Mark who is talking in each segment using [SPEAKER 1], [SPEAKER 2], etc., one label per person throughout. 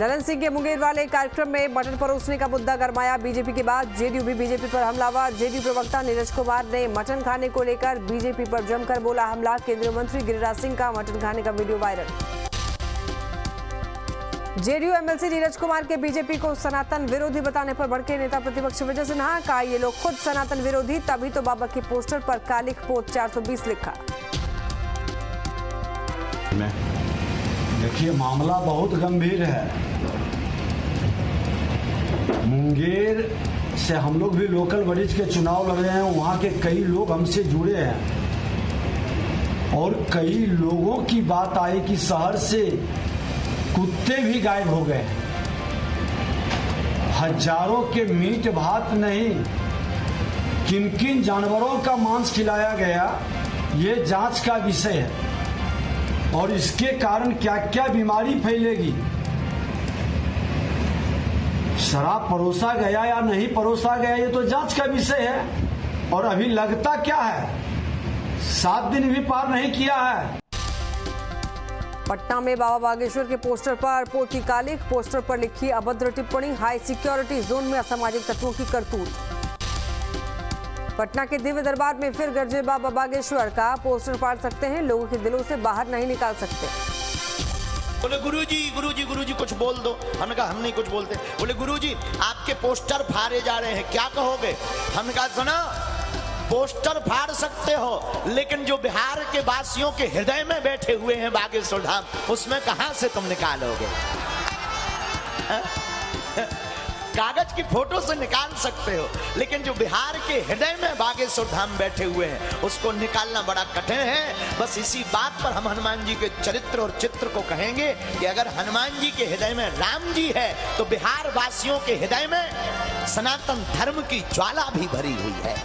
[SPEAKER 1] ललन सिंह के मुंगेर वाले कार्यक्रम में मटन परोसने का मुद्दा गरमाया। बीजेपी के बाद जेडीयू भी बीजेपी पर हमलावर। जेडीयू प्रवक्ता नीरज कुमार ने मटन खाने को लेकर बीजेपी पर जमकर बोला हमला। केंद्रीय मंत्री गिरिराज सिंह का मटन खाने का video viral. JDU MLC Neeraj Kumar के बीजेपी को सनातन विरोधी बताने पर भड़के नेता प्रतिपक्ष विजय सिन्हा। कहा ये लोग खुद सनातन विरोधी, तभी तो बाबा के पोस्टर पर कालिख पोत 420 लिखा।
[SPEAKER 2] देखिए, मामला बहुत गंभीर है। मुंगेर से हम लोग भी लोकल बॉडीज के चुनाव लड़ रहे हैं। वहाँ के कई लोग हमसे जुड़े हैं और कई लोगों की बात आई कि शहर से कुत्ते भी गायब हो गए। हजारों के मीट भात नहीं, किन किन जानवरों का मांस खिलाया गया, ये जांच का विषय है और इसके कारण क्या क्या बीमारी फैलेगी। शराब परोसा गया या नहीं परोसा गया, ये तो जांच का विषय है। और अभी लगता क्या है, 7 दिन भी पार नहीं किया है।
[SPEAKER 1] पटना में बाबा बागेश्वर के पोस्टर पर पोती कालिख, पोस्टर पर लिखी अभद्र टिप्पणी। हाई सिक्योरिटी जोन में असामाजिक तत्वों की करतूत। पटना के दिव्य दरबार में फिर गरजे बाबा बागेश्वर का। पोस्टर फाड़ सकते हैं, लोगों के दिलों से बाहर नहीं निकाल सकते।
[SPEAKER 3] बोले गुरुजी कुछ बोल दो। हमने कहा हम नहीं कुछ बोलते। बोले गुरुजी आपके पोस्टर फाड़े जा रहे हैं, क्या कहोगे? हमने कहा सुना, पोस्टर फाड़ सकते हो, लेकिन जो बिहार के वासियों के हृदय में बैठे हुए हैं बागेश्वर धाम, उसमें कहां से तुम निकालोगे? कागज की फोटो से निकाल सकते हो, लेकिन जो बिहार के हृदय में बागेश्वर धाम बैठे हुए हैं, उसको निकालना बड़ा कठिन है। बस इसी बात पर हम हनुमान जी के चरित्र और चित्र को कहेंगे कि अगर हनुमान जी के हृदय में राम जी है, तो बिहार वासियों के हृदय में सनातन धर्म की ज्वाला भी भरी हुई है।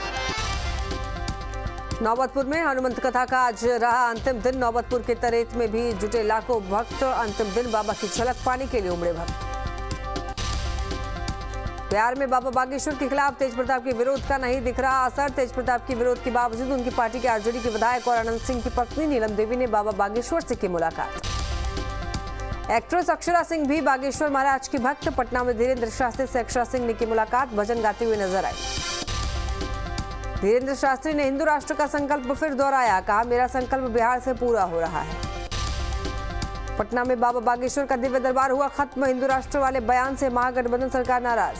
[SPEAKER 1] नौबतपुर में हनुमंत कथा का आज रहा अंतिम दिन। नौबतपुर के तरेत में भी जुटे लाखों भक्त। अंतिम दिन बाबा की झलक पाने के लिए उमड़े भक्त। बिहार में बाबा बागेश्वर के खिलाफ तेज प्रताप के विरोध का नहीं दिख रहा असर। तेज प्रताप के विरोध के बावजूद उनकी पार्टी के आरजेडी के विधायक और अनंत सिंह की पत्नी नीलम देवी ने बाबा बागेश्वर से की मुलाकात। एक्ट्रेस अक्षरा सिंह भी बागेश्वर महाराज की भक्त। पटना में धीरेन्द्र शास्त्री से अक्षरा सिंह ने की मुलाकात, भजन गाते हुए नजर आई। धीरेन्द्र शास्त्री ने हिंदू राष्ट्र का संकल्प फिर दोहराया। कहा मेरा संकल्प बिहार से पूरा हो रहा है। पटना में बाबा बागेश्वर का दिव्य दरबार हुआ खत्म। हिंदू राष्ट्र वाले बयान से महागठबंधन सरकार नाराज।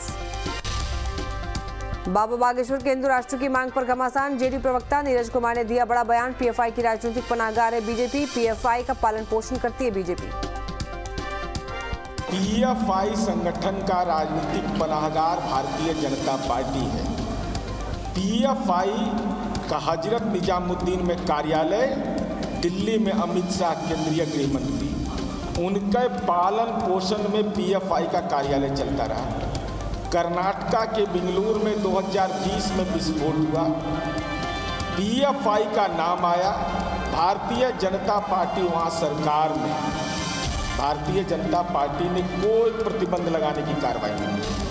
[SPEAKER 1] बाबा बागेश्वर के हिंदू राष्ट्र की मांग पर घमासान। जेडीयू प्रवक्ता नीरज कुमार ने दिया बड़ा बयान। पीएफआई की राजनीतिक पनाहगार है बीजेपी। पीएफआई का पालन पोषण करती है बीजेपी।
[SPEAKER 4] पीएफआई संगठन का राजनीतिक पनाहगार भारतीय जनता पार्टी है। पीएफआई का हजरत निजामुद्दीन में कार्यालय, दिल्ली में अमित शाह केंद्रीय गृह मंत्री, उनके पालन पोषण में पीएफआई का कार्यालय चलता रहा। कर्नाटका के बेंगलुरु में 2020 में विस्फोट हुआ, पीएफआई का नाम आया। भारतीय जनता पार्टी वहाँ सरकार में, भारतीय जनता पार्टी ने कोई प्रतिबंध लगाने की कार्रवाई नहीं की।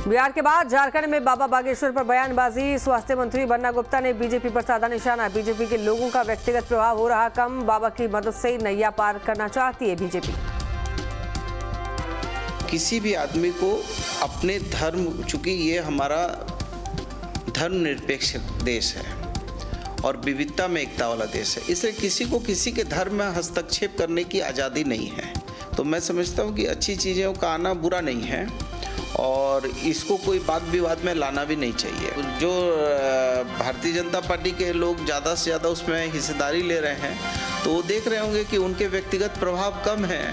[SPEAKER 1] बिहार के बाद झारखंड में बाबा बागेश्वर पर बयानबाजी। स्वास्थ्य मंत्री बन्ना गुप्ता ने बीजेपी पर साधा निशाना। बीजेपी के लोगों का व्यक्तिगत प्रभाव हो रहा कम। बाबा की मदद से नैया पार करना चाहती है बीजेपी।
[SPEAKER 5] किसी भी आदमी को अपने धर्म, चूंकि ये हमारा धर्मनिरपेक्ष देश है और विविधता में एकता वाला देश है, इसलिए किसी को किसी के धर्म में हस्तक्षेप करने की आज़ादी नहीं है। तो मैं समझता हूँ कि अच्छी चीज़ों का आना बुरा नहीं है और इसको कोई वाद विवाद में लाना भी नहीं चाहिए। जो भारतीय जनता पार्टी के लोग ज़्यादा से ज़्यादा उसमें हिस्सेदारी ले रहे हैं, तो वो देख रहे होंगे कि उनके व्यक्तिगत प्रभाव कम है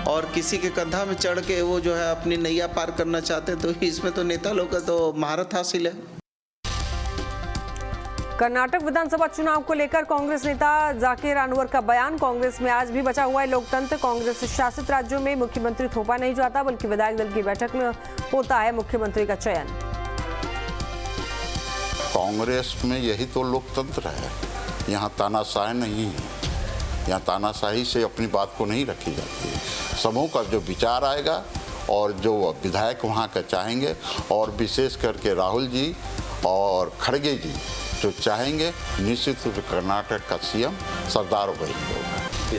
[SPEAKER 5] और किसी के कंधा में चढ़ के वो जो है अपनी नैया पार करना चाहते हैं। तो इसमें तो नेता लोग का तो महारत हासिल है।
[SPEAKER 1] कर्नाटक विधानसभा चुनाव को लेकर कांग्रेस नेता जाकिर अनवर का बयान। कांग्रेस में आज भी बचा हुआ है लोकतंत्र। कांग्रेस शासित राज्यों में मुख्यमंत्री थोपा नहीं जाता, बल्कि विधायक दल की बैठक में होता है मुख्यमंत्री का चयन।
[SPEAKER 6] कांग्रेस में यही तो लोकतंत्र है। यहाँ तानाशाही नहीं है, यहाँ तानाशाही से अपनी बात को नहीं रखी जाती है। समूह का जो विचार आएगा और जो विधायक वहाँ का चाहेंगे, और विशेष करके राहुल जी और खड़गे जी जो चाहेंगे, निश्चित रूप से कर्नाटक का सीएम सरदार वही होगा।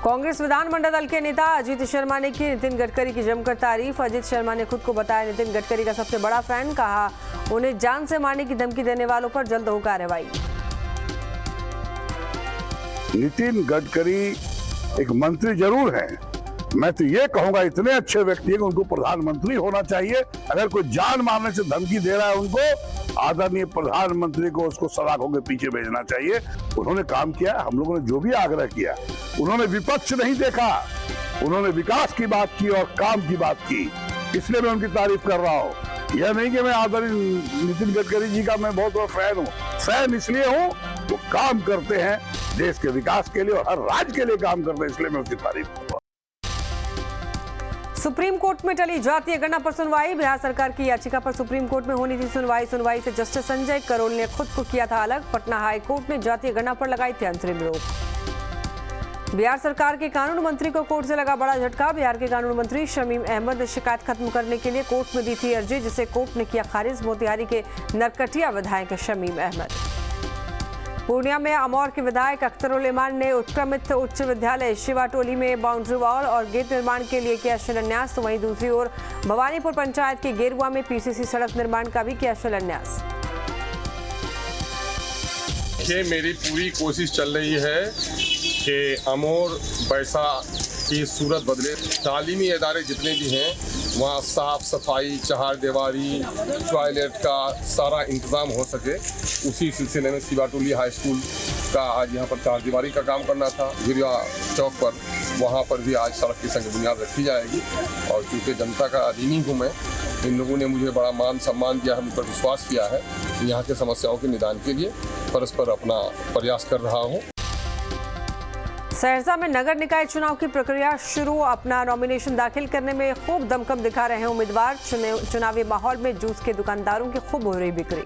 [SPEAKER 1] कांग्रेस विधानमंडल दल के नेता अजीत शर्मा ने की नितिन गडकरी की जमकर तारीफ। अजीत शर्मा ने खुद को बताया नितिन गडकरी का सबसे बड़ा फैन। कहा उन्हें जान से मारने की धमकी देने वालों पर जल्द हो कार्रवाई।
[SPEAKER 7] नितिन गडकरी एक मंत्री जरूर है, मैं तो ये कहूंगा इतने अच्छे व्यक्ति है कि उनको प्रधानमंत्री होना चाहिए। अगर कोई जान मारने से धमकी दे रहा है उनको आदरणीय प्रधानमंत्री को उसको सलाखों के पीछे भेजना चाहिए। उन्होंने काम किया, हम लोगों ने जो भी आग्रह किया, उन्होंने विपक्ष नहीं देखा, उन्होंने विकास की बात की और काम की बात की, इसलिए मैं उनकी तारीफ कर रहा हूँ। यह नहीं कि मैं आदरणीय नितिन गडकरी जी का मैं बहुत बड़ा फैन हूँ, फैन इसलिए हूँ वो काम करते हैं देश के विकास के लिए और हर राज्य के लिए काम करते हैं, इसलिए मैं उसकी तारीफ करूँगा।
[SPEAKER 1] सुप्रीम कोर्ट में टली जातीय गणना पर सुनवाई। बिहार सरकार की याचिका पर सुप्रीम कोर्ट में होनी थी सुनवाई से जस्टिस संजय करोल ने खुद को किया था अलग। पटना हाई कोर्ट ने जातीय गणना पर लगाई थी अंतरिम रोक। बिहार सरकार के कानून मंत्री को कोर्ट से लगा बड़ा झटका। बिहार के कानून मंत्री शमीम अहमद ने शिकायत खत्म करने के लिए कोर्ट में दी थी अर्जी, जिसे कोर्ट ने किया खारिज। मोतिहारी के नरकटिया विधायक शमीम अहमद। पूर्णिया में अमौर के विधायक अख्तर उल इमान ने उत्क्रमित उच्च विद्यालय शिवाटोली में बाउंड्री वॉल और गेट निर्माण के लिए किया शिलान्यास। तो वहीं दूसरी ओर भवानीपुर पंचायत के गेरुआ में पीसीसी सड़क निर्माण का भी किया शिलान्यास।
[SPEAKER 8] मेरी पूरी कोशिश चल रही है कि अमौर बैसा की सूरत बदले। तालीमी इदारे जितने भी हैं वहाँ साफ सफाई, चहारदीवारी, टॉयलेट का सारा इंतज़ाम हो सके, उसी सिलसिले में शिवाटोली हाई स्कूल का आज यहाँ पर चहारदीवारी का काम करना था। गिरिया चौक पर वहाँ पर भी आज सड़क की संग बुनियाद रखी जाएगी। और चूँकि जनता का अधीनी हूँ मैं, इन लोगों ने मुझे बड़ा मान सम्मान दिया है, मुझ पर विश्वास किया है। यहाँ के समस्याओं के निदान के लिए परस्पर अपना प्रयास कर रहा हूँ।
[SPEAKER 1] सहरसा में नगर निकाय चुनाव की प्रक्रिया शुरू। अपना नॉमिनेशन दाखिल करने में खूब दमखम दिखा रहे हैं उम्मीदवार। चुनावी माहौल में जूस के दुकानदारों की खूब हो रही बिक्री।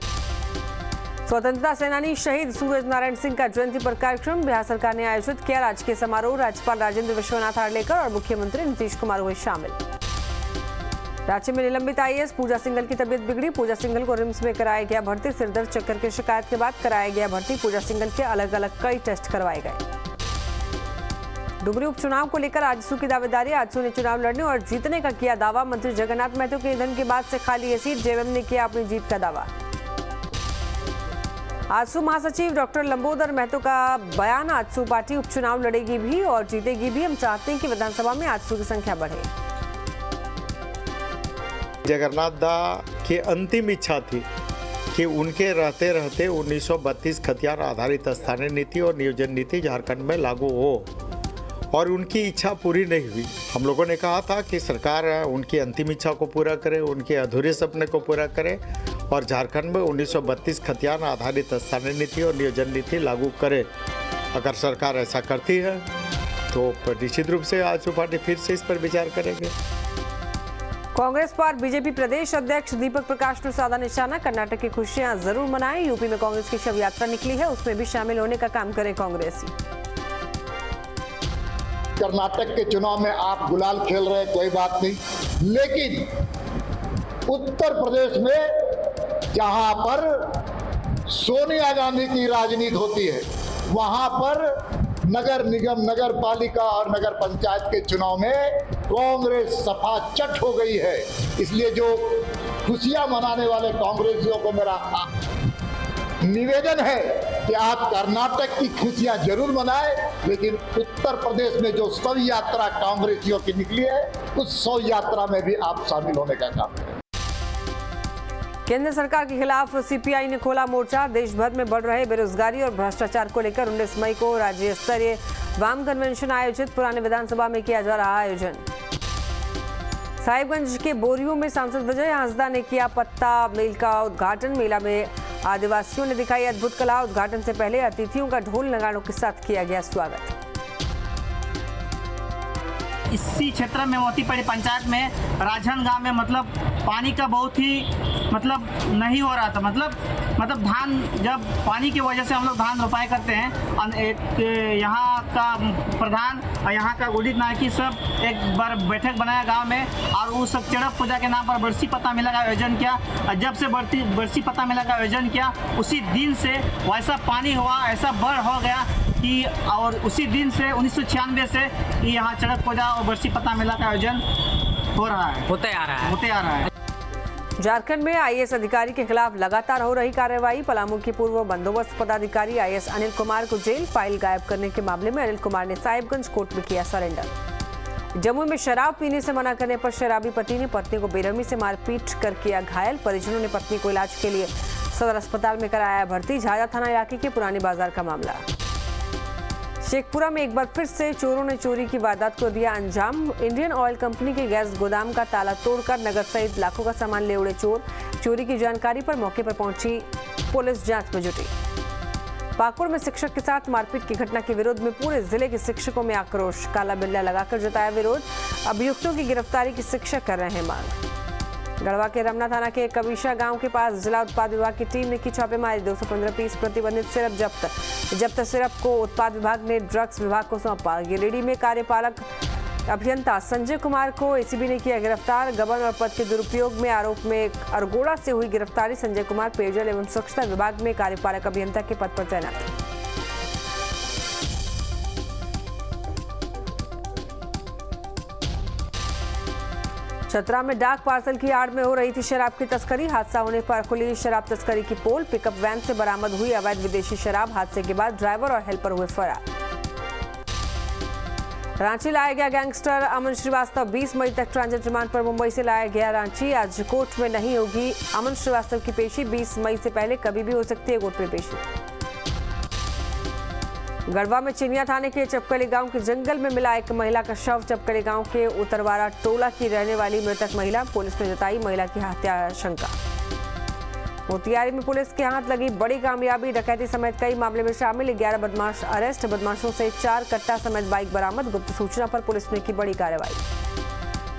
[SPEAKER 1] स्वतंत्रता सेनानी शहीद सूरज नारायण सिंह का जयंती पर कार्यक्रम बिहार सरकार ने आयोजित किया। राजकीय समारोह राज्यपाल राजेंद्र विश्वनाथ आर्लेकर और मुख्यमंत्री नीतीश कुमार हुए शामिल। रांची में निलंबित आईएएस पूजा सिंघल की तबीयत बिगड़ी। पूजा सिंघल को रिम्स में कराया गया भर्ती। सिरदर्द चक्कर की शिकायत के बाद कराया गया भर्ती। पूजा सिंघल के अलग अलग कई टेस्ट करवाए गए। डुमरी उपचुनाव को लेकर आजसू की दावेदारी। आजसू ने चुनाव लड़ने और जीतने का किया दावा। मंत्री जगन्नाथ महतो के निधन के बाद से खाली ये सीट, जेएमएम ने किया अपनी जीत का दावा। आजसू महासचिव डॉक्टर लंबोदर महतो का बयान। आजसू पार्टी उपचुनाव लड़ेगी भी और जीतेगी भी। हम चाहते हैं कि विधानसभा में आजसू की संख्या बढ़े।
[SPEAKER 9] जगन्नाथ दा की अंतिम इच्छा थी कि उनके रहते रहते 1932 खतियान आधारित स्थानीय नीति और नियोजन नीति झारखंड में लागू हो, और उनकी इच्छा पूरी नहीं हुई। हम लोगों ने कहा था कि सरकार उनकी अंतिम इच्छा को पूरा करे, उनके अधूरे सपने को पूरा करे और झारखंड में 1932 खतियान आधारित स्थानीय नीति और नियोजन नीति लागू करे। अगर सरकार ऐसा करती है तो निश्चित रूप से आजसू पार्टी फिर से इस पर विचार करेंगे।
[SPEAKER 1] कांग्रेस पर बीजेपी प्रदेश अध्यक्ष दीपक प्रकाश ने साधा निशाना। कर्नाटक की खुशियां जरूर मनाएं। यूपी में कांग्रेस की शव यात्रा निकली है, उसमें भी शामिल होने का काम करें कांग्रेसी।
[SPEAKER 10] कर्नाटक के चुनाव में आप गुलाल खेल रहे हैं, कोई बात नहीं, लेकिन उत्तर प्रदेश में जहां पर सोनिया गांधी की राजनीति होती है, वहां पर नगर निगम, नगर पालिका और नगर पंचायत के चुनाव में कांग्रेस सफा चट हो गई है। इसलिए जो खुशियां मनाने वाले कांग्रेसियों को मेरा निवेदन है कि आप कर्नाटक की खुशियां जरूर मनाएं, लेकिन उत्तर प्रदेश में जो शव यात्रा कांग्रेसियों की निकली है, उस शव यात्रा में भी आप शामिल होने का काम करें।
[SPEAKER 1] केंद्र सरकार के खिलाफ सीपीआई ने खोला मोर्चा। देश भर में बढ़ रहे बेरोजगारी और भ्रष्टाचार को लेकर 19 मई को राज्य स्तरीय वाम कन्वेंशन आयोजित। पुराने विधानसभा में किया जा रहा आयोजन। साहिबगंज के बोरियों में सांसद विजय हांसदा ने किया पत्ता मेल का उद्घाटन। मेला में आदिवासियों ने दिखाई अद्भुत कला। उद्घाटन से पहले अतिथियों का ढोल नगाड़ों के साथ किया गया स्वागत।
[SPEAKER 11] इसी क्षेत्र में मोतीपड़ी पंचायत में राजहन गांव में मतलब पानी का बहुत ही नहीं हो रहा था। मतलब धान, जब पानी की वजह से हम लोग धान रोपाई करते हैं, एक यहाँ का प्रधान और यहाँ का गुलित नायकी सब एक बार बैठक बनाया गांव में और वो सब चढ़क पूजा के नाम पर बरसी पत्ता मेला का आयोजन किया। और जब से बरसी पत्ता मेला का आयोजन किया, उसी दिन से वैसा पानी हुआ, ऐसा बढ़ हो गया कि और उसी दिन से 1996 से कि यहाँ चढ़क पूजा और बरसी पता मेला का आयोजन हो रहा है, होते आ रहा है।
[SPEAKER 1] झारखंड में आईएएस अधिकारी के खिलाफ लगातार हो रही कार्रवाई। पलामू के पूर्व बंदोबस्त पदाधिकारी आईएएस अनिल कुमार को जेल फाइल गायब करने के मामले में अनिल कुमार ने साहिबगंज कोर्ट में किया सरेंडर। जम्मू में शराब पीने से मना करने पर शराबी पति ने पत्नी को बेरहमी से मारपीट कर किया घायल। परिजनों ने पत्नी को इलाज के लिए सदर अस्पताल में कराया भर्ती। झाझा थाना इलाके के पुरानी बाजार का मामला। शेखपुरा में एक बार फिर से चोरों ने चोरी की वारदात को दिया अंजाम। इंडियन ऑयल कंपनी के गैस गोदाम का ताला तोड़कर नगद सहित लाखों का सामान ले उड़े चोर। चोरी की जानकारी पर मौके पर पहुंची पुलिस जांच में जुटी। पाकुड़ में शिक्षक के साथ मारपीट की घटना के विरोध में पूरे जिले के शिक्षकों में आक्रोश। काला बिल्ला लगाकर जताया विरोध। अभियुक्तों की गिरफ्तारी की शिक्षक कर रहे हैं मांग। गढ़वा के रमना थाना के कविशा गांव के पास जिला उत्पाद विभाग की टीम ने की छापेमारी। 215 पीस प्रतिबंधित सिरप जब्त सिरप को उत्पाद विभाग ने ड्रग्स विभाग को सौंपा। गिरिडीह में कार्यपालक अभियंता संजय कुमार को एसीबी ने किया गिरफ्तार। गबन और पद के दुरुपयोग में आरोप में अरगोड़ा से हुई गिरफ्तारी। संजय कुमार पेयजल एवं स्वच्छता विभाग में कार्यपालक अभियंता के पद पर तैनात। चतरा में डाक पार्सल की आड़ में हो रही थी शराब की तस्करी। हादसा होने पर खुली शराब तस्करी की पोल। पिकअप वैन से बरामद हुई अवैध विदेशी शराब। हादसे के बाद ड्राइवर और हेल्पर हुए फरार। रांची लाया गया गैंगस्टर अमन श्रीवास्तव। 20 मई तक ट्रांजिट रिमांड पर मुंबई से लाया गया रांची। आज कोर्ट में नहीं होगी अमन श्रीवास्तव की पेशी। 20 मई से पहले कभी भी हो सकती है कोर्ट में पेशी। गढ़वा में चिनिया थाने के चपकली गांव के जंगल में मिला एक महिला का शव। चपकली गांव के उतरवारा टोला की रहने वाली मृतक महिला। पुलिस ने जताई महिला की हत्या आशंका। मोतिहारी में पुलिस के हाथ लगी बड़ी कामयाबी। डकैती समेत कई मामले में शामिल 11 बदमाश अरेस्ट। बदमाशों से 4 कट्टा समेत बाइक बरामद। गुप्त सूचना पर पुलिस ने की बड़ी कार्रवाई।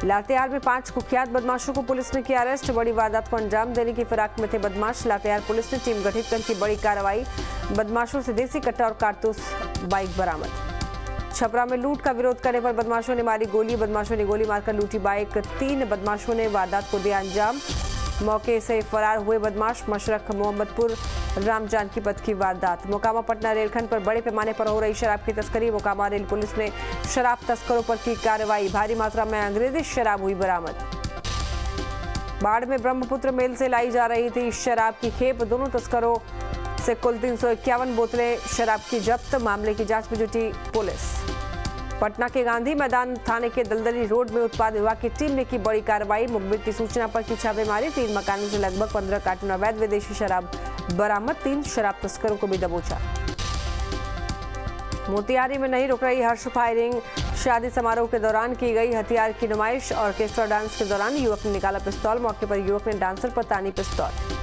[SPEAKER 1] लातेहार में 5 कुख्यात बदमाशों को पुलिस ने किया अरेस्ट। बड़ी वारदात को अंजाम देने की फिराक में थे बदमाश। लातेहार पुलिस ने टीम गठित कर की बड़ी कार्रवाई। बदमाशों से देसी कट्टा और कारतूस बाइक बरामद। छपरा में लूट का विरोध करने पर बदमाशों ने मारी गोली। बदमाशों ने गोली मारकर लूटी बाइक। 3 बदमाशों ने वारदात को दिया अंजाम। मौके से फरार हुए बदमाश। मशरक मोहम्मदपुर राम जानकी पथ की वारदात। मोकामा पटना रेलखंड पर बड़े पैमाने पर हो रही शराब की तस्करी। मोकामा रेल पुलिस ने शराब तस्करों पर की कार्रवाई। भारी मात्रा में अंग्रेजी शराब हुई बरामद। बाढ़ में ब्रह्मपुत्र मेल से लाई जा रही थी शराब की खेप। दोनों तस्करों से कुल 351 बोतलें शराब की जब्त। मामले की जांच में जुटी पुलिस। पटना के गांधी मैदान थाने के दलदली रोड में उत्पाद विभाग की टीम ने की बड़ी कार्रवाई। मुखबिर की सूचना पर की छापेमारी। 3 मकानों से लगभग 15 कार्टन अवैध विदेशी शराब बरामद। 3 शराब तस्करों को भी दबोचा। मोतिहारी में नहीं रुक रही हर्ष फायरिंग। शादी समारोह के दौरान की गई हथियार की नुमाइश। ऑर्केस्ट्रा डांस के दौरान युवक ने निकाला पिस्तौल। मौके पर युवक ने डांसर पर तानी पिस्तौल।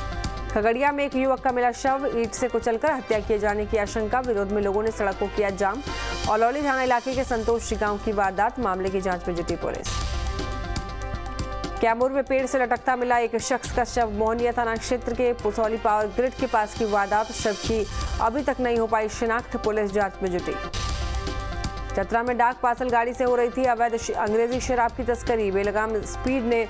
[SPEAKER 1] खगड़िया में एक युवक का मिला शव। ईंट से कुचलकर हत्या किए जाने की आशंका। विरोध में लोगों ने सड़क को किया जाम। औलौली थाना इलाके के संतोष गांव की वारदात। मामले की जांच में जुटी पुलिस। कैमूर में पेड़ से लटकता मिला एक शख्स का शव। मोहनिया थाना क्षेत्र के पुसौली पावर ग्रिड के पास की वारदात। शव की अभी तक नहीं हो पाई शिनाख्त। पुलिस जांच में जुटी। चतरा में डाक पार्सल गाड़ी से हो रही थी अवैध अंग्रेजी शराब की तस्करी। बेलगाम स्पीड ने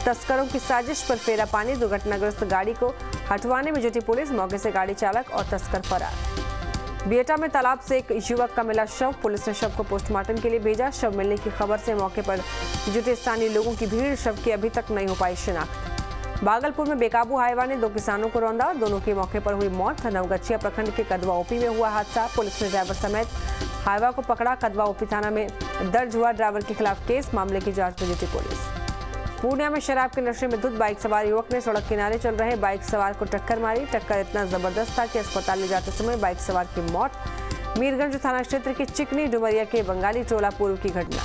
[SPEAKER 1] तस्करों की साजिश पर फेरा पानी। दुर्घटनाग्रस्त गाड़ी को हटवाने में जुटी पुलिस। मौके से गाड़ी चालक और तस्कर फरार। बियटा में तालाब से एक युवक का मिला शव। पुलिस ने शव को पोस्टमार्टम के लिए भेजा। शव मिलने की खबर से मौके पर जुटे स्थानीय लोगों की भीड़। शव की अभी तक नहीं हो पाई शिनाख्त। भागलपुर में बेकाबू हाइवा ने 2 किसानों को रौंदा। दोनों की मौके पर हुई मौत। नवगछिया प्रखंड के कदवा ओपी में हुआ हादसा। पुलिस ने ड्राइवर समेत हाइवा को पकड़ा। कदवा ओपी थाना में दर्ज हुआ ड्राइवर के खिलाफ केस। मामले की जांच में जुटी पुलिस। पूर्णिया में शराब के नशे में धुत बाइक सवार युवक ने सड़क किनारे चल रहे बाइक सवार को टक्कर मारी। टक्कर इतना जबरदस्त था कि अस्पताल ले जाते समय बाइक सवार की मौत। मीरगंज थाना क्षेत्र के चिकनी डुमरिया के बंगाली टोला पूर्व की घटना।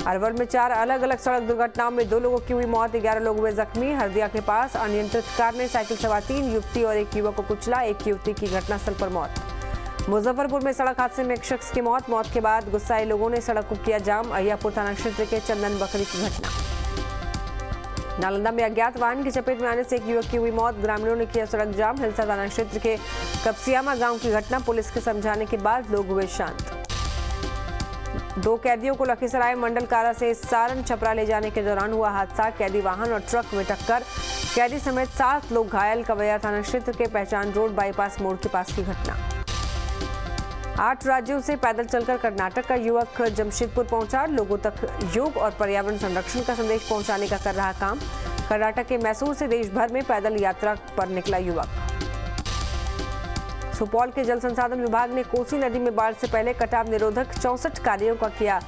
[SPEAKER 1] अरवल में 4 अलग अलग सड़क दुर्घटनाओं में 2 लोगों की हुई मौत। 11 लोग हुए जख्मी। हरदिया के पास अनियंत्रित कार ने साइकिल सवार 3 युवती और एक युवक को कुचला। एक युवती की घटनास्थल पर मौत। मुजफ्फरपुर में सड़क हादसे में एक शख्स की मौत। मौत के बाद गुस्साए लोगों ने सड़क को किया जाम। अहियापुर थाना क्षेत्र के चंदन बकरी की घटना। नालंदा में अज्ञात वाहन की चपेट में आने से एक युवक की हुई मौत। ग्रामीणों ने किया सड़क जाम। हिलसा थाना क्षेत्र के कपसियामा गांव की घटना। पुलिस के समझाने के बाद लोग हुए शांत। 2 कैदियों को लखीसराय मंडल कारा से सारण छपरा ले जाने के दौरान हुआ हादसा। कैदी वाहन और ट्रक में टक्कर। कैदी समेत 7 लोग घायल। कवैया थाना क्षेत्र के पहचान रोड बाईपास मोड़ के पास की घटना। 8 राज्यों से पैदल चलकर कर्नाटक का युवक जमशेदपुर पहुंचा। लोगों तक योग और पर्यावरण संरक्षण का संदेश पहुंचाने का कर रहा काम। कर्नाटक के मैसूर से देश भर में पैदल यात्रा पर निकला युवक। सुपौल के जल संसाधन विभाग ने कोसी नदी में बाढ़ से पहले कटाव निरोधक 64 कार्यों का किया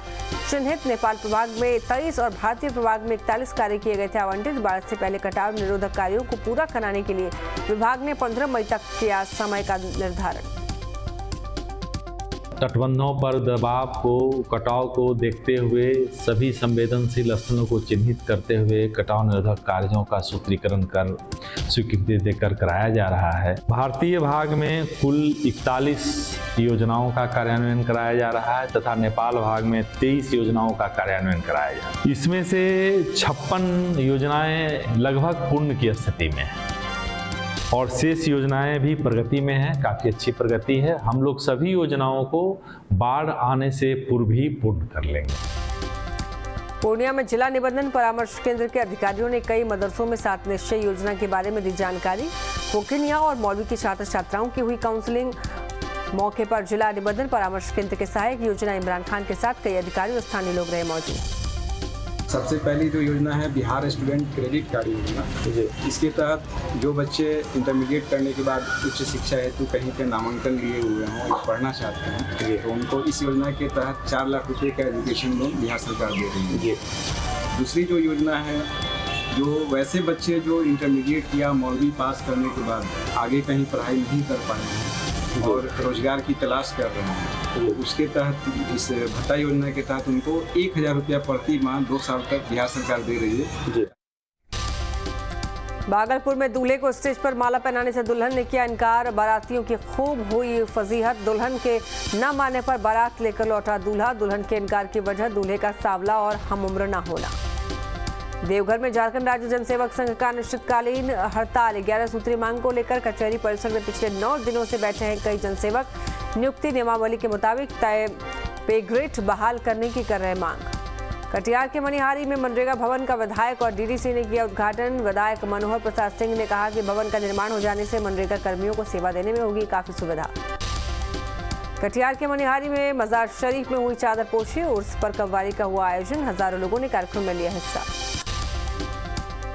[SPEAKER 1] चिन्हित। नेपाल प्रभाग में 23 और भारतीय प्रभाग में 41 कार्य किए गए थे आवंटित। बाढ़ से पहले कटाव निरोधक कार्यों को पूरा कराने के लिए विभाग ने 15 मई तक किया समय का निर्धारण।
[SPEAKER 12] तटबंधों पर दबाव को कटाव को देखते हुए सभी संवेदनशील स्थलों को चिन्हित करते हुए कटाव निरोधक कार्यों का सूत्रीकरण कर स्वीकृति देकर कराया जा रहा है। भारतीय भाग में कुल 41 योजनाओं का कार्यान्वयन कराया जा रहा है तथा नेपाल भाग में 23 योजनाओं का कार्यान्वयन कराया जा रहा है। इसमें से 56 योजनाएं लगभग पूर्ण की स्थिति में है और शेष योजनाएं भी प्रगति में हैं, काफ़ी अच्छी प्रगति है। हम लोग सभी योजनाओं को बाढ़ आने से पूर्व ही पूर्ण कर लेंगे।
[SPEAKER 1] पूर्णिया में जिला निबंधन परामर्श केंद्र के अधिकारियों ने कई मदरसों में 7 निश्चय योजना के बारे में दी जानकारी। फोकिनिया और मौलवी के छात्र छात्राओं की हुई काउंसलिंग। मौके पर जिला निबंधन परामर्श केंद्र के सहायक योजना इमरान खान के साथ कई अधिकारी और स्थानीय लोग रहे मौजूद।
[SPEAKER 13] सबसे पहली जो योजना है बिहार स्टूडेंट क्रेडिट कार्ड योजना। इसके तहत जो बच्चे इंटरमीडिएट करने के बाद उच्च शिक्षा हेतु कहीं पे नामांकन लिए हुए हों या पढ़ना चाहते हैं तो उनको इस योजना के तहत 4 लाख रुपए का एजुकेशन लोन बिहार सरकार दे रही है। दूसरी जो योजना है जो वैसे बच्चे जो इंटरमीडिएट या मौलवी पास करने के बाद आगे कहीं पढ़ाई नहीं कर पाए हैं और रोजगार की तलाश कर रहे हैं तो उसके तहत इस भत्ता योजना के तहत उनको 1000 रुपया प्रति माह 2 साल तक बिहार सरकार दे रही है।
[SPEAKER 1] भागलपुर में दूल्हे को स्टेज पर माला पहनाने से दुल्हन ने किया इनकार। बारातियों की खूब हुई फजीहत। दुल्हन के न मानने पर बारात लेकर लौटा दूल्हा। दुल्हन के इनकार की वजह दूल्हे का सांवला और हमउम्र न होना। देवघर में झारखंड राज्य जनसेवक संघ का अनिश्चितकालीन हड़ताल। 11 सूत्री मांग को लेकर कचहरी परिसर में पिछले 9 दिनों से बैठे हैं कई जनसेवक। नियुक्ति नियमावली के मुताबिक तय पे ग्रेड बहाल करने की कर रहे मांग। कटिहार के मनिहारी में मनरेगा भवन का विधायक और डीडीसी ने किया उद्घाटन। विधायक मनोहर प्रसाद सिंह ने कहा कि भवन का निर्माण हो जाने से मनरेगा कर्मियों को सेवा देने में होगी काफी सुविधा। कटिहार के मनिहारी में मजार शरीफ में हुई चादरपोशी। उर्स पर कव्वाली का हुआ आयोजन। हजारों लोगों ने कार्यक्रम में लिया हिस्सा।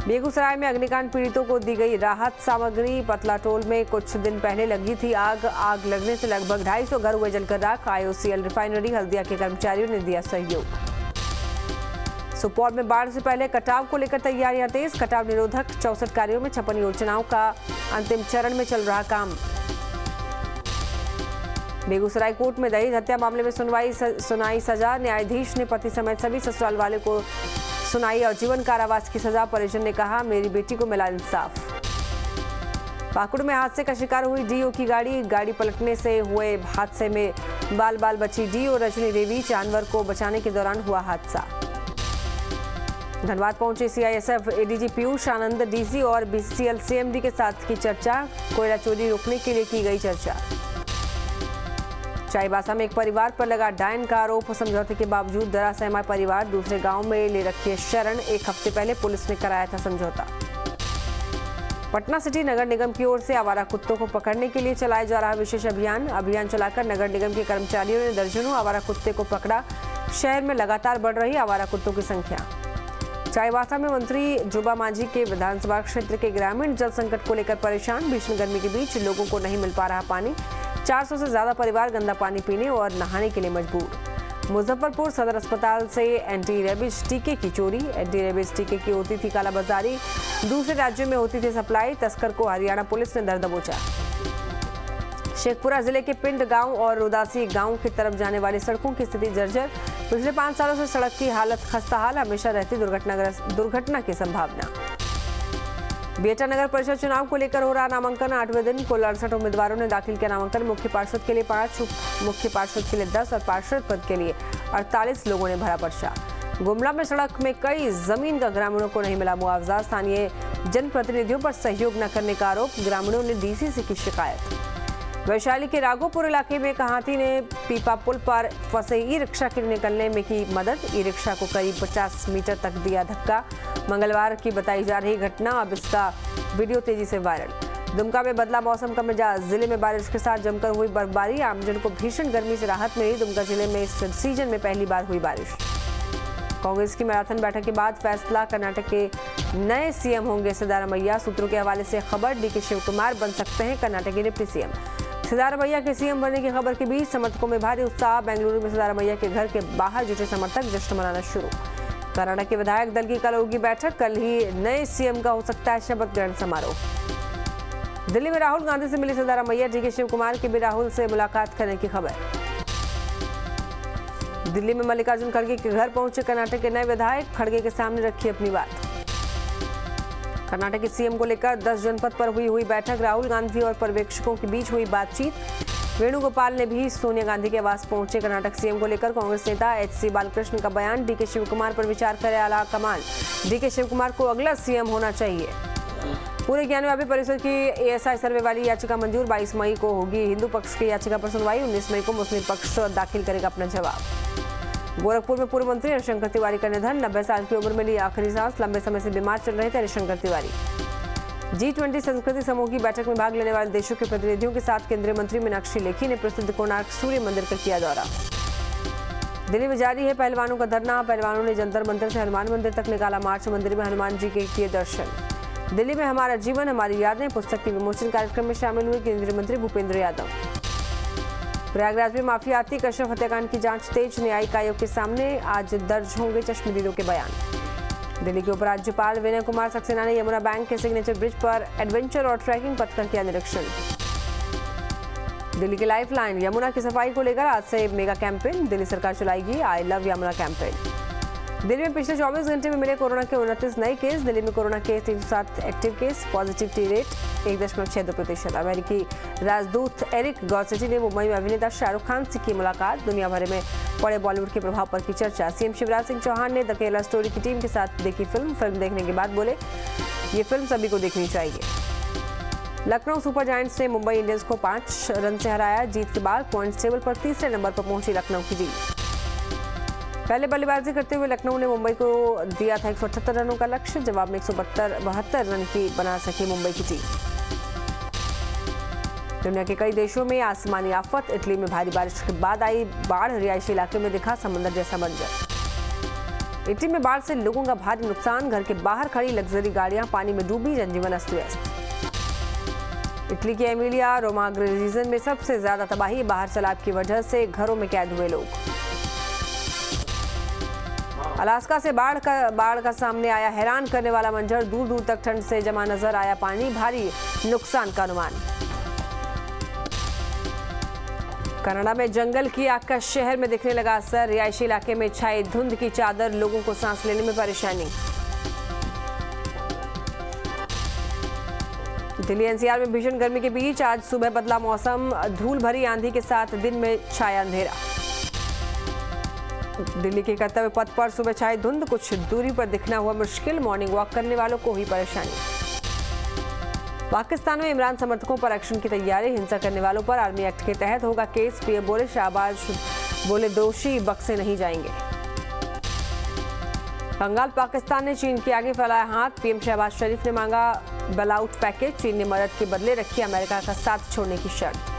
[SPEAKER 1] बेगूसराय में अग्निकांड पीड़ितों को दी गई राहत सामग्री। पतलाटोल में कुछ दिन पहले लगी थी आग लगने से लगभग 250 घर हुए जलकर राख। IOCL रिफाइनरी हल्दिया के कर्मचारियों ने दिया सहयोग। सुपौल में बाढ़ से पहले कटाव को लेकर तैयारियां तेज। कटाव निरोधक 64 कार्यों में 56 योजनाओं का अंतिम चरण में चल रहा काम। बेगूसराय कोर्ट में दहेज हत्या मामले में सुनाई सजा। न्यायाधीश ने पति समेत सभी ससुराल वाले को सुनाई और जीवन कारावास की सजा। परिजन ने कहा मेरी बेटी को मिला इंसाफ। पाकुड़ में हादसे का शिकार हुई डीओ की गाड़ी पलटने से हुए हादसे में बाल बाल बची डीओ रजनी देवी। जानवर को बचाने के दौरान हुआ हादसा। धनबाद पहुंचे CISF ADG पीयूष आनंद। DC और BCL CMD के साथ की चर्चा। कोयला चोरी रोकने के लिए की गई चर्चा। चाईबासा में एक परिवार पर लगा डायन का आरोप। समझौते के बावजूद डरा सहमा परिवार दूसरे गांव में ले रखी है शरण। 1 हफ्ते पहले पुलिस ने कराया था समझौता। पटना सिटी नगर निगम की ओर से आवारा कुत्तों को पकड़ने के लिए चलाया जा रहा विशेष अभियान चलाकर नगर निगम के कर्मचारियों ने दर्जनों आवारा कुत्ते को पकड़ा। शहर में लगातार बढ़ रही आवारा कुत्तों की संख्या। चाईबासा में मंत्री जुबा मांझी के विधानसभा क्षेत्र के ग्रामीण जल संकट को लेकर परेशान। भीषण गर्मी के बीच लोगों को नहीं मिल पा रहा पानी। 400 से ज्यादा परिवार गंदा पानी पीने और नहाने के लिए मजबूर। मुजफ्फरपुर सदर अस्पताल से एंटी रेबीज टीके की चोरी। एंटी रेबीज टीके की होती थी कालाबाजारी। दूसरे राज्यों में होती थी सप्लाई। तस्कर को हरियाणा पुलिस ने दर दबोचा। शेखपुरा जिले के पिंड गांव और रुदासी गांव की तरफ जाने वाली सड़कों की स्थिति जर्जर। पिछले 5 सालों से सड़क की हालत खस्ताहाल। हमेशा रहती दुर्घटना की संभावना। बेटा नगर परिषद चुनाव को लेकर हो रहा नामांकन 8वें दिन। कुल 68 उम्मीदवारों ने दाखिल किया नामांकन। मुख्य पार्षद के लिए 5, उप मुख्य पार्षद के लिए 10 और पार्षद पद के लिए 48 लोगों ने भरा पर्चा। गुमला में सड़क में कई जमीन का ग्रामीणों को नहीं मिला मुआवजा। स्थानीय जनप्रतिनिधियों पर सहयोग न करने का आरोप। ग्रामीणों ने DC से की शिकायत। वैशाली के राघोपुर इलाके में एक हाथी ने पीपा पुल पर फंसे ई-रिक्शा के निकलने में की मदद। ई-रिक्शा को करीब 50 मीटर तक दिया धक्का। मंगलवार की बताई जा रही घटना। अब इसका वीडियो तेजी से वायरल। दुमका में बदला मौसम का मिजाज, जिले में बारिश के साथ जमकर हुई बर्फबारी, आमजन को भीषण गर्मी से राहत मिली। दुमका जिले में इस सीजन में पहली बार हुई बारिश। कांग्रेस की मैराथन बैठक के बाद फैसला, कर्नाटक के नए सीएम होंगे सिद्धारमैया। सूत्रों के हवाले से खबर, डीके शिवकुमार बन सकते हैं कर्नाटक के डिप्टी सीएम। सिद्धारमैया के सीएम बनने की खबर के बीच समर्थकों में भारी उत्साह। बेंगलुरु में सिद्धारमैया के घर के बाहर जुटे समर्थक जश्न मनाना शुरू। कर्नाटक के विधायक दल की कल होगी बैठक, कल ही नए सीएम का हो सकता है शपथ ग्रहण समारोह। दिल्ली में राहुल गांधी से मिले सिद्धारमैया, डीके शिवकुमार की भी राहुल से मुलाकात करने की खबर। दिल्ली में मल्लिकार्जुन खड़गे के घर पहुंचे कर्नाटक के नए विधायक, खड़गे के सामने रखी अपनी बात। कर्नाटक के सीएम को लेकर 10 जनपद पर हुई बैठक, राहुल गांधी और पर्यवेक्षकों के बीच हुई बातचीत। वेणुगोपाल ने भी सोनिया गांधी के आवास पहुंचे। कर्नाटक सीएम को लेकर कांग्रेस नेता एचसी बालकृष्ण का बयान, डीके शिवकुमार पर विचार करे आला कमान, डीके शिवकुमार को अगला सीएम होना चाहिए। पूरे ज्ञानव्यापी परिषद की एएसआई सर्वे वाली याचिका मंजूर, 22 मई को होगी हिंदू पक्ष की याचिका पर सुनवाई, 19 मई को मुस्लिम पक्ष दाखिल करेगा अपना जवाब। गोरखपुर में पूर्व मंत्री हरिशंकर तिवारी का निधन, 90 साल की उम्र में ली आखिरी सांस, लंबे समय से बीमार चल रहे थे हरिशंकर तिवारी। G20 संस्कृति समूह की बैठक में भाग लेने वाले देशों के प्रतिनिधियों के साथ केंद्रीय मंत्री मीनाक्षी लेखी ने प्रसिद्ध कोणार्क सूर्य मंदिर का किया दौरा। दिल्ली में जारी है पहलवानों का धरना, पहलवानों ने जंतर मंतर से हनुमान मंदिर तक निकाला मार्च, मंदिर में हनुमान जी के किए दर्शन। दिल्ली में हमारा जीवन हमारी यादें पुस्तक के विमोचन कार्यक्रम में शामिल हुए केंद्रीय मंत्री भूपेंद्र यादव। प्रयागराज में माफियाती कश्यप हत्याकांड की जांच तेज, न्यायिक आयोग के सामने आज दर्ज होंगे चश्मदीदों के बयान। दिल्ली के उपराज्यपाल विनय कुमार सक्सेना ने यमुना बैंक के सिग्नेचर ब्रिज पर एडवेंचर और ट्रैकिंग पथ का किया निरीक्षण। दिल्ली की लाइफलाइन, यमुना की सफाई को लेकर आज से मेगा कैंपेन, दिल्ली सरकार चलाएगी I love Yamuna campaign. Delhi में पिछले 24 घंटे में मिले कोरोना के 29 नए केस, दिल्ली में कोरोना के 307 एक्टिव केस, पॉजिटिविटी रेट 1.62%। अमेरिकी राजदूत एरिक गॉर्सेटी ने मुंबई में अभिनेता शाहरुख खान से की मुलाकात, दुनिया भर में पड़े बॉलीवुड के प्रभाव पर की चर्चा। सीएम शिवराज सिंह चौहान ने द केरला स्टोरी की टीम के साथ देखी फिल्म देखने के बाद बोले ये फिल्म सभी को देखनी चाहिए। लखनऊ सुपर जायंट्स ने मुंबई इंडियंस को 5 रन से हराया, जीत के बाद पॉइंट्स टेबल पर तीसरे नंबर पर पहुंची लखनऊ की टीम। पहले बल्लेबाजी करते हुए लखनऊ ने मुंबई को दिया था 178 रनों का लक्ष्य, जवाब में 172 रन की बना सकी मुंबई की टीम। दुनिया के कई देशों में आसमानी आफत, इटली में भारी बारिश के बाद आई बाढ़, रिहायशी इलाके में दिखा समंदर जैसा मंजर। इटली में बाढ़ से लोगों का भारी नुकसान, घर के बाहर खड़ी लग्जरी गाड़ियां पानी में डूबी, जनजीवन अस्त व्यस्त। इटली के एमिलिया रोमाग्रे रीजन में सबसे ज्यादा तबाही, बाहर सैलाब की वजह से घरों में कैद हुए लोग। अलास्का से बाढ़ का सामने आया हैरान करने वाला मंजर, दूर दूर तक ठंड से जमा नजर आया पानी, भारी नुकसान का अनुमान। कनाडा में जंगल की आग का शहर में दिखने लगा असर, रिहायशी इलाके में छाई धुंध की चादर, लोगों को सांस लेने में परेशानी। दिल्ली एनसीआर में भीषण गर्मी के बीच आज सुबह बदला मौसम, धूल भरी आंधी के साथ दिन में छाया अंधेरा। दिल्ली के कर्तव्य पथ पर सुबह छाई धुंध, कुछ दूरी पर दिखना हुआ मुश्किल, मॉर्निंग वॉक करने वालों को हुई परेशानी। पाकिस्तान में इमरान समर्थकों पर एक्शन की तैयारी, हिंसा करने वालों पर आर्मी एक्ट के तहत होगा केस, पीएम बोले शाहबाज बोले दोषी बक्से नहीं जाएंगे। बंगाल पाकिस्तान ने चीन के आगे फैलाया हाथ, पीएम शहबाज शरीफ ने मांगा बेलआउट पैकेज, चीन ने मदद के बदले रखी अमेरिका का साथ छोड़ने की शर्त।